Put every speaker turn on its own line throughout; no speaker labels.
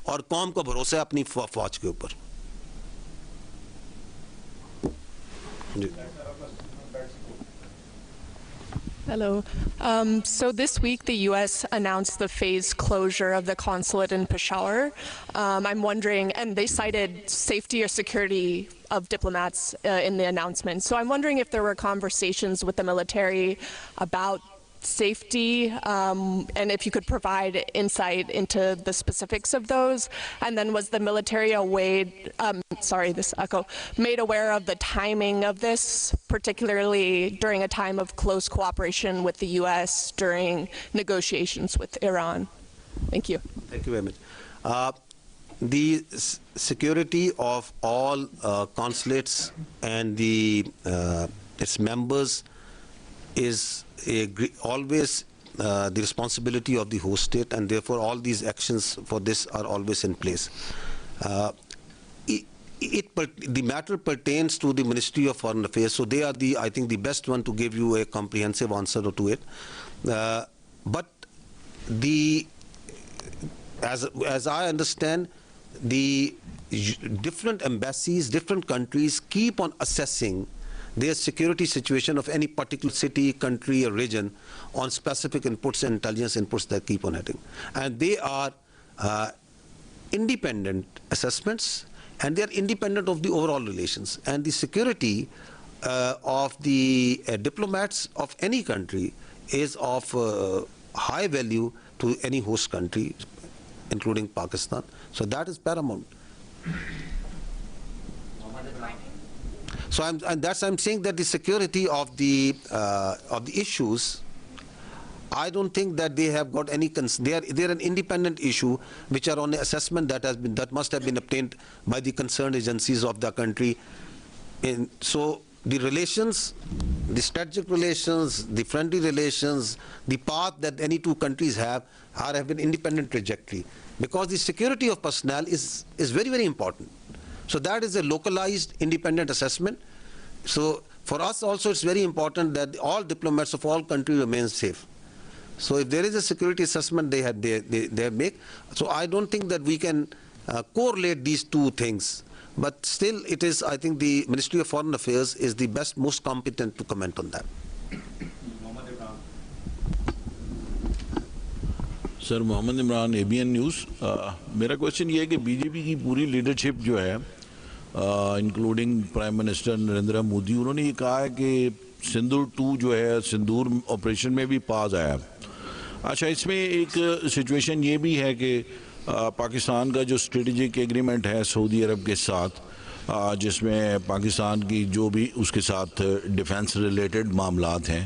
اور قوم کو بھروسہ ہے اپنی فوج کے اوپر. جی.
Hello. So this week the U.S. announced the phased closure of the consulate in Peshawar. I'm wondering, and they cited safety or security of diplomats in the announcement. So I'm wondering if there were conversations with the military about safety, and if you could provide insight into the specifics of those. And then was the military made aware of the timing of this, particularly during a time of close cooperation with the U.S. during negotiations with Iran? Thank you.
Thank you very much. The security of all consulates and its members is always the responsibility of the host state, and therefore all these actions for this are always in place. The matter pertains to the Ministry of Foreign Affairs, so they are I think the best one to give you a comprehensive answer to it. But as I understand, the different embassies, different countries keep on assessing their security situation of any particular city, country or region on specific inputs and intelligence inputs that keep on hitting. And they are independent assessments, and they are independent of the overall relations. And the security of the diplomats of any country is of high value to any host country, including Pakistan. So that is paramount. So I'm saying that the security of the issues, I don't think that they have got any they're an independent issue which are on an assessment that must have been obtained by the concerned agencies of the country. So the relations, the strategic relations, the friendly relations, the path that any two countries have an independent trajectory, because the security of personnel is very, very important. So that is a localized independent assessment. So for us also it's very important that all diplomats of all countries remain safe. So if there is a security assessment they make, so I don't think that we can correlate these two things. But still it is, I think the Ministry of Foreign Affairs is the most competent to comment on that.
Sir Muhammad Imran ABN news. میرا question یہ ہے کہ B J پی کی پوری leadership جو ہے including prime minister Narendra Modi, انہوں نے یہ کہا ہے کہ سندور 2 جو ہے سندور آپریشن میں بھی پاز آیا. اچھا، اس میں ایک سچویشن یہ بھی ہے کہ پاکستان کا جو اسٹریٹجک ایگریمنٹ ہے سعودی عرب کے ساتھ، جس میں پاکستان کی جو بھی اس کے ساتھ ڈیفنس ریلیٹڈ معاملات ہیں،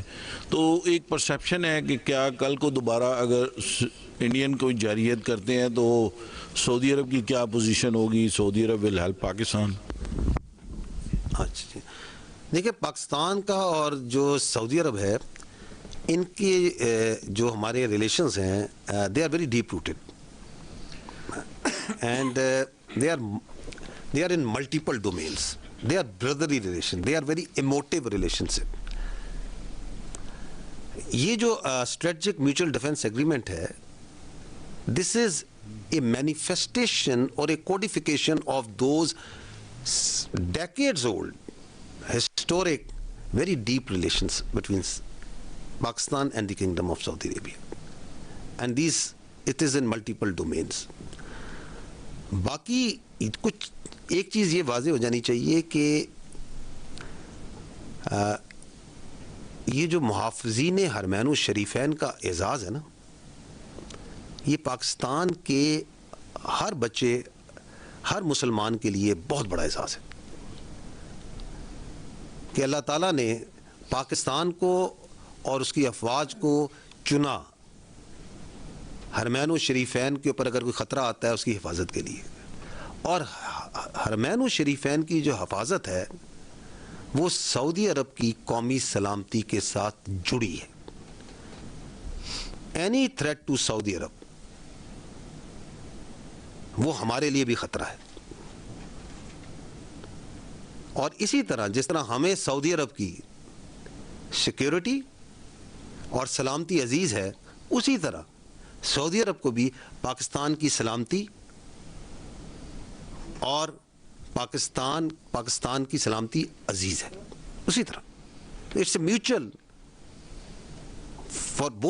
تو ایک پرسیپشن ہے کہ کیا کل کو دوبارہ اگر انڈین کوئی جارحیت کرتے ہیں تو سعودی عرب کی کیا پوزیشن ہوگی؟ سعودی عرب ول ہیلپ پاکستان.
اچھا، دیکھیں پاکستان کا اور جو سعودی عرب ہے، ان کی جو ہمارے ریلیشنز ہیں they are very deep rooted and they are in multiple domains. They are brotherly relation. They are very emotive relationship. یہ جو strategic mutual defense agreement ہے, this is a manifestation or a codification of those decades old, historic, very deep relations between Pakistan and the Kingdom of Saudi Arabia. And it is in multiple domains. باقی کچھ ایک چیز یہ واضح ہو جانی چاہیے کہ یہ جو محافظین حرمین الشریفین کا اعزاز ہے نا، یہ پاکستان کے ہر بچے، ہر مسلمان کے لیے بہت بڑا اعزاز ہے کہ اللہ تعالیٰ نے پاکستان کو اور اس کی افواج کو چنا حرمین الشریفین کے اوپر اگر کوئی خطرہ آتا ہے اس کی حفاظت کے لیے. اور حرمین الشریفین کی جو حفاظت ہے وہ سعودی عرب کی قومی سلامتی کے ساتھ جڑی ہے. اینی تھریٹ ٹو سعودی عرب وہ ہمارے لیے بھی خطرہ ہے. اور اسی طرح جس طرح ہمیں سعودی عرب کی سیکیورٹی اور سلامتی عزیز ہے، اسی طرح سعودی عرب کو بھی پاکستان کی سلامتی اور پاکستان کی سلامتی عزیز ہے. اسی طرح اٹس اے میوچل فار